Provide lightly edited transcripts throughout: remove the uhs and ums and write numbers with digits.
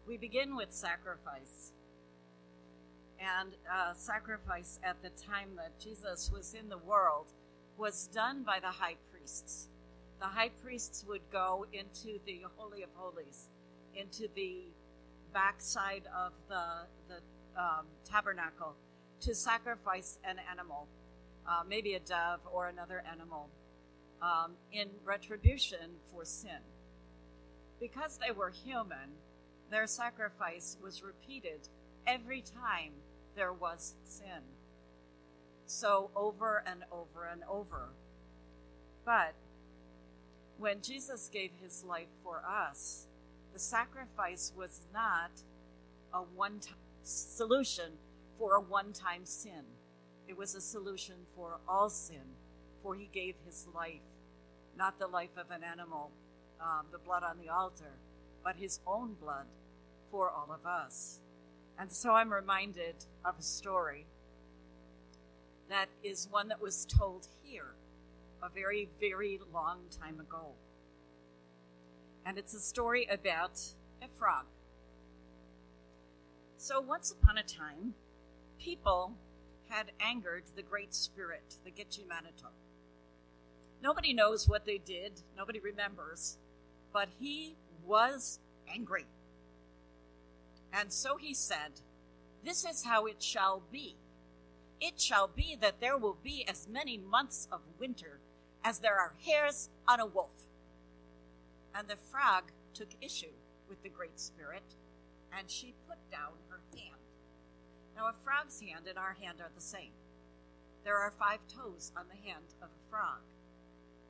We begin with sacrifice. And sacrifice at the time that Jesus was in the world was done by the high priests. The high priests would go into the Holy of Holies, into the backside of the tabernacle, to sacrifice an animal, maybe a dove or another animal, in retribution for sin. Because they were human, their sacrifice was repeated every time there was sin. So over and over and over. But when Jesus gave his life for us, the sacrifice was not a one-time solution for a one-time sin. It was a solution for all sin, for he gave his life, not the life of an animal, the blood on the altar, but his own blood for all of us. And so I'm reminded of a story that is one that was told here a very, very long time ago. And it's a story about a frog. So once upon a time, people had angered the Great Spirit, the Gitche-Manito. Nobody knows what they did. Nobody remembers. But he was angry. And so he said, "This is how it shall be. It shall be that there will be as many months of winter as there are hairs on a wolf." And the frog took issue with the Great Spirit, and she put down her hand. Now, a frog's hand and our hand are the same. There are 5 toes on the hand of a frog.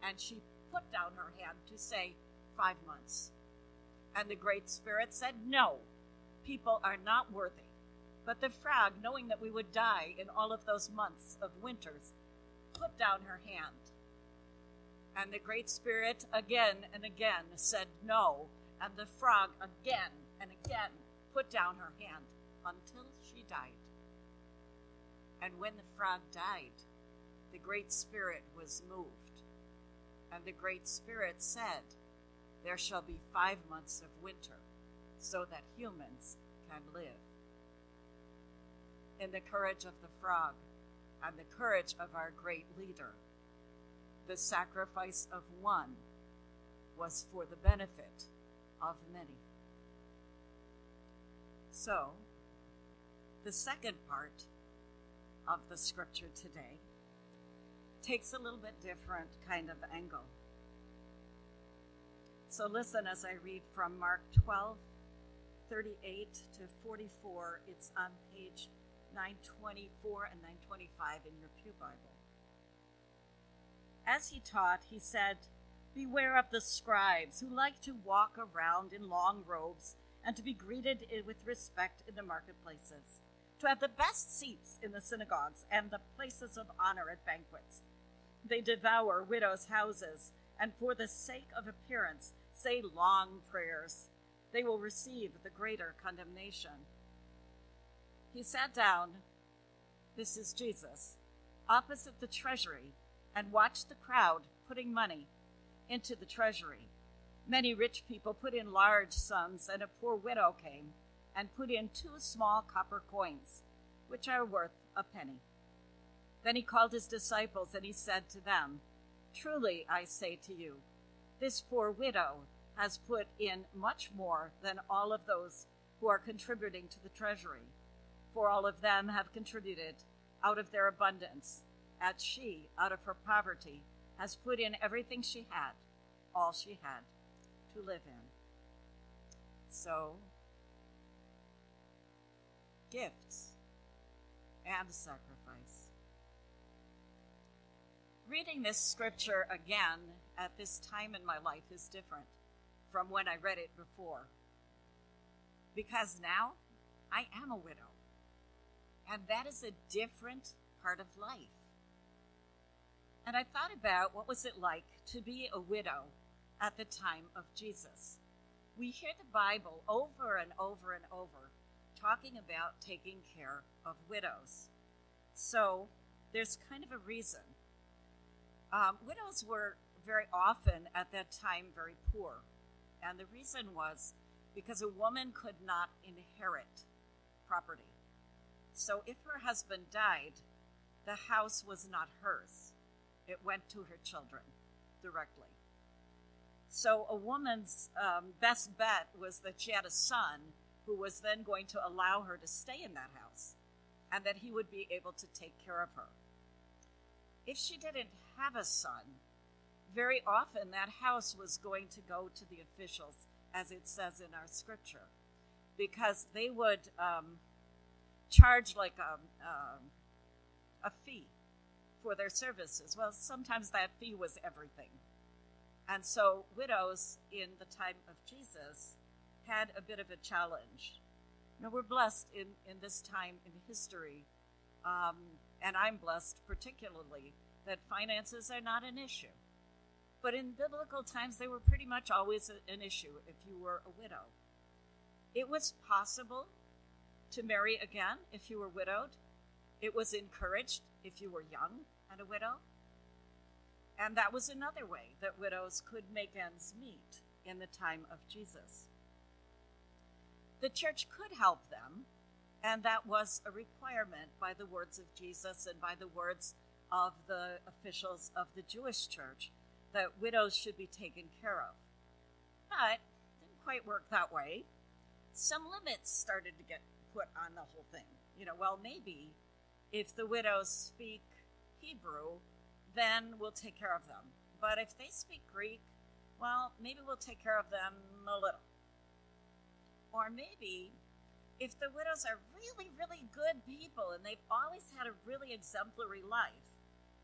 And she put down her hand to say 5 months. And the Great Spirit said, "No, people are not worthy." But the frog, knowing that we would die in all of those months of winters, put down her hand. And the Great Spirit again and again said no, and the frog again and again put down her hand until she died. And when the frog died, the Great Spirit was moved. And the Great Spirit said, "There shall be 5 months of winter, so that humans can live." In the courage of the frog and the courage of our great leader, the sacrifice of one was for the benefit of many. So, the second part of the scripture today takes a little bit different kind of angle. So listen as I read from Mark 12:38 to 44. It's on page 924 and 925 in your Pew Bible. As he taught, he said, "Beware of the scribes who like to walk around in long robes and to be greeted with respect in the marketplaces, to have the best seats in the synagogues and the places of honor at banquets. They devour widows' houses, and for the sake of appearance say long prayers. They will receive the greater condemnation." He sat down, this is Jesus, opposite the treasury and watched the crowd putting money into the treasury. Many rich people put in large sums, and a poor widow came and put in 2 small copper coins, which are worth a penny. Then he called his disciples, and he said to them, "Truly I say to you, this poor widow has put in much more than all of those who are contributing to the treasury, for all of them have contributed out of their abundance, as she, out of her poverty, has put in everything she had, all she had to live in." So, gifts and sacrifice. Reading this scripture again at this time in my life is different from when I read it before, because now I am a widow, and that is a different part of life. And I thought about what was it like to be a widow at the time of Jesus. We hear the Bible over and over and over talking about taking care of widows. So there's kind of a reason. Widows were very often at that time very poor. And the reason was because a woman could not inherit property. So if her husband died, the house was not hers. It went to her children directly. So a woman's best bet was that she had a son who was then going to allow her to stay in that house and that he would be able to take care of her. If she didn't have a son, very often that house was going to go to the officials, as it says in our scripture, because they would charge like a fee for their services. Well, sometimes that fee was everything. And so widows in the time of Jesus had a bit of a challenge. Now, we're blessed in this time in history, and I'm blessed particularly that finances are not an issue. But in biblical times, they were pretty much always an issue if you were a widow. It was possible to marry again if you were widowed. It was encouraged if you were young and a widow. And that was another way that widows could make ends meet in the time of Jesus. The church could help them, and that was a requirement by the words of Jesus and by the words of the officials of the Jewish church, that widows should be taken care of. But it didn't quite work that way. Some limits started to get put on the whole thing. Well, maybe if the widows speak Hebrew, then we'll take care of them. But if they speak Greek, well, maybe we'll take care of them a little. Or maybe if the widows are really, really good people and they've always had a really exemplary life,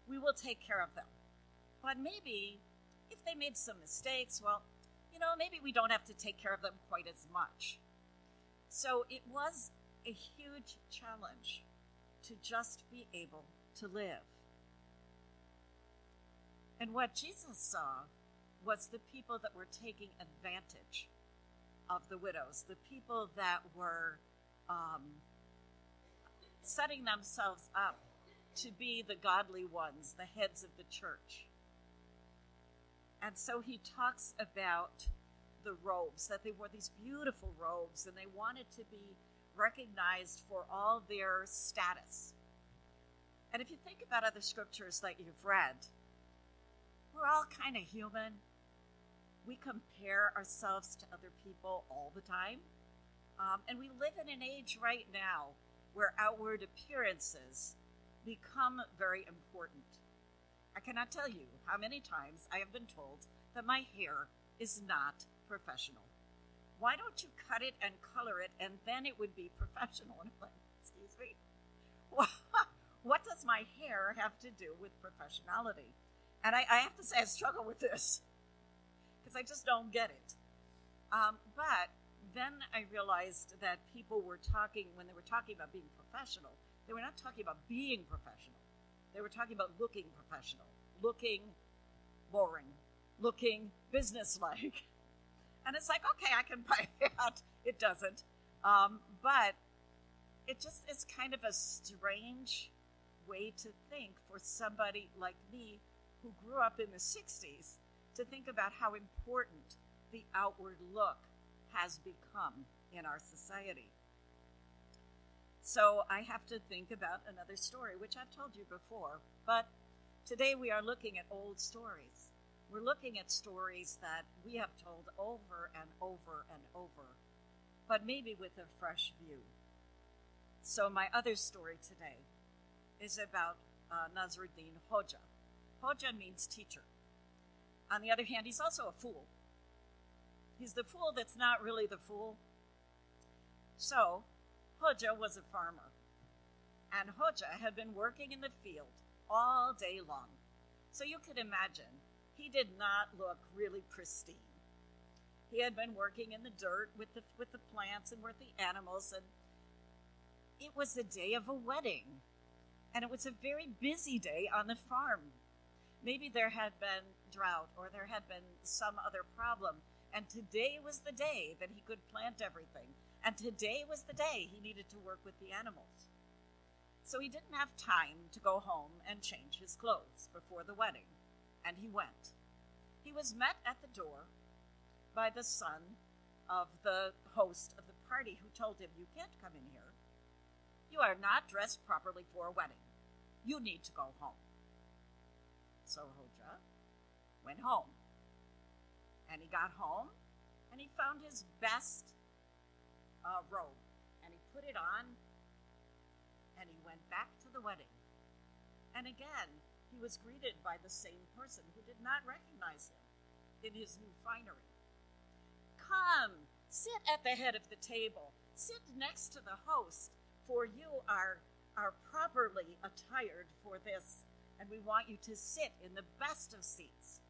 we will take care of them. But maybe if they made some mistakes, well, maybe we don't have to take care of them quite as much. So it was a huge challenge to just be able to live. And what Jesus saw was the people that were taking advantage of the widows, the people that were setting themselves up to be the godly ones, the heads of the church. And so he talks about the robes, that they wore these beautiful robes, and they wanted to be recognized for all their status. And if you think about other scriptures that you've read, we're all kind of human. We compare ourselves to other people all the time. And we live in an age right now where outward appearances become very important. I cannot tell you how many times I have been told that my hair is not professional. Why don't you cut it and color it, and then it would be professional? And I'm like, excuse me? What does my hair have to do with professionality? And I have to say I struggle with this because I just don't get it. But then I realized that people were talking, when they were talking about being professional, they were not talking about being professional. They were talking about looking professional, looking boring, looking businesslike. And it's like, okay, I can buy that. It doesn't. But it just is kind of a strange way to think for somebody like me who grew up in the 60s to think about how important the outward look has become in our society. So I have to think about another story, which I've told you before, but today we are looking at old stories. We're looking at stories that we have told over and over and over, but maybe with a fresh view. So my other story today is about Nasruddin Hoja. Hoja means teacher. On the other hand, he's also a fool. He's the fool that's not really the fool. So, Hoja was a farmer, and Hoja had been working in the field all day long. So you could imagine, he did not look really pristine. He had been working in the dirt with the plants and with the animals, and it was the day of a wedding, and it was a very busy day on the farm. Maybe there had been drought, or there had been some other problem, and today was the day that he could plant everything, and today was the day he needed to work with the animals. So he didn't have time to go home and change his clothes before the wedding, and he went. He was met at the door by the son of the host of the party, who told him, "You can't come in here. You are not dressed properly for a wedding. You need to go home." So Hoja went home. And he got home, and he found his best robe, and he put it on, and he went back to the wedding. And again, he was greeted by the same person who did not recognize him in his new finery. "Come, sit at the head of the table. Sit next to the host, for you are properly attired for this, and we want you to sit in the best of seats."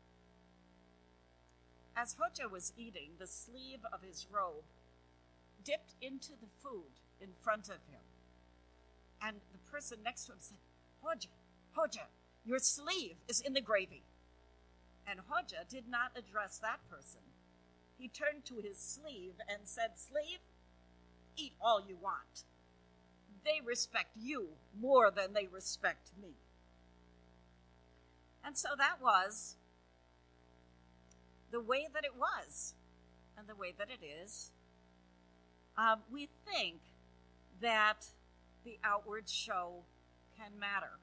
As Hoja was eating, the sleeve of his robe dipped into the food in front of him. And the person next to him said, Hoja, your sleeve is in the gravy." And Hoja did not address that person. He turned to his sleeve and said, "Sleeve, eat all you want. They respect you more than they respect me." And so that was the way that it was, and the way that it is. We think that the outward show can matter.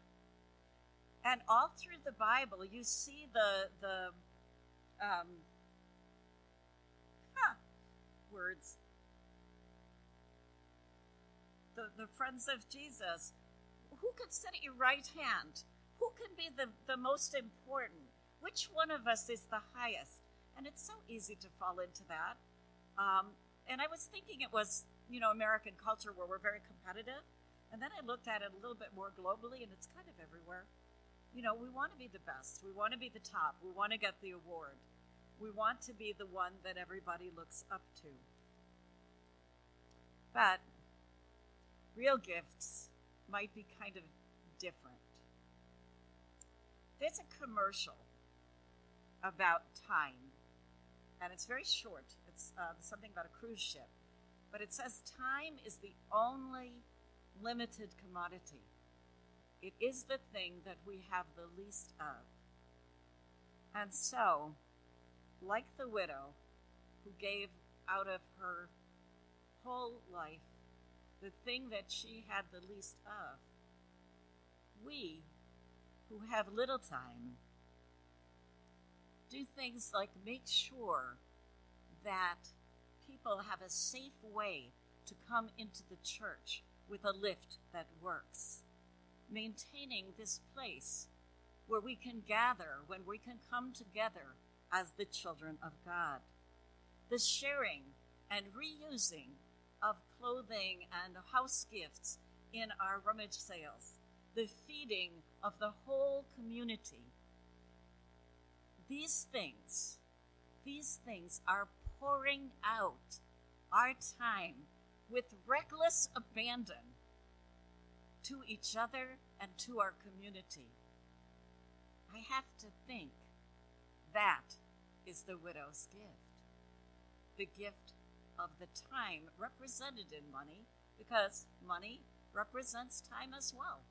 And all through the Bible, you see the words. The friends of Jesus. Who can sit at your right hand? Who can be the most important? Which one of us is the highest? And it's so easy to fall into that. And I was thinking it was, American culture where we're very competitive. And then I looked at it a little bit more globally, and it's kind of everywhere. We want to be the best. We want to be the top. We want to get the award. We want to be the one that everybody looks up to. But real gifts might be kind of different. There's a commercial about time, and it's very short. It's something about a cruise ship. But it says, "Time is the only limited commodity. It is the thing that we have the least of." And so, like the widow who gave out of her whole life the thing that she had the least of, we who have little time do things like make sure that people have a safe way to come into the church with a lift that works. Maintaining this place where we can gather, when we can come together as the children of God. The sharing and reusing of clothing and house gifts in our rummage sales. The feeding of the whole community. These things are pouring out our time with reckless abandon to each other and to our community. I have to think that is the widow's gift. The gift of the time represented in money, because money represents time as well.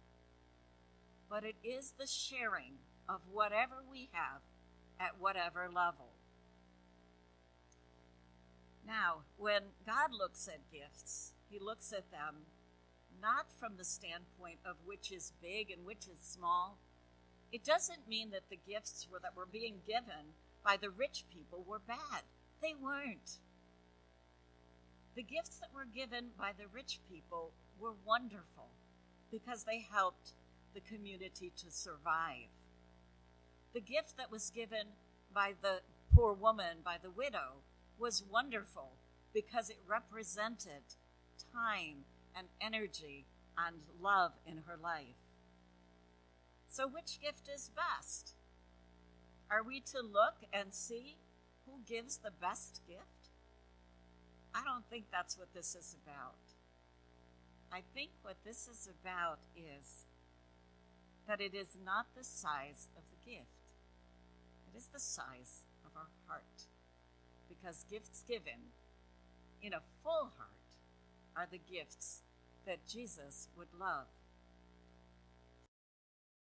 But it is the sharing of whatever we have at whatever level. Now, when God looks at gifts, he looks at them not from the standpoint of which is big and which is small. It doesn't mean that the gifts that were being given by the rich people were bad. They weren't. The gifts that were given by the rich people were wonderful because they helped the community to survive. The gift that was given by the poor woman, by the widow, was wonderful because it represented time and energy and love in her life. So which gift is best? Are we to look and see who gives the best gift? I don't think that's what this is about. I think what this is about is that it is not the size of the gift. It is the size of our heart. Because gifts given in a full heart are the gifts that Jesus would love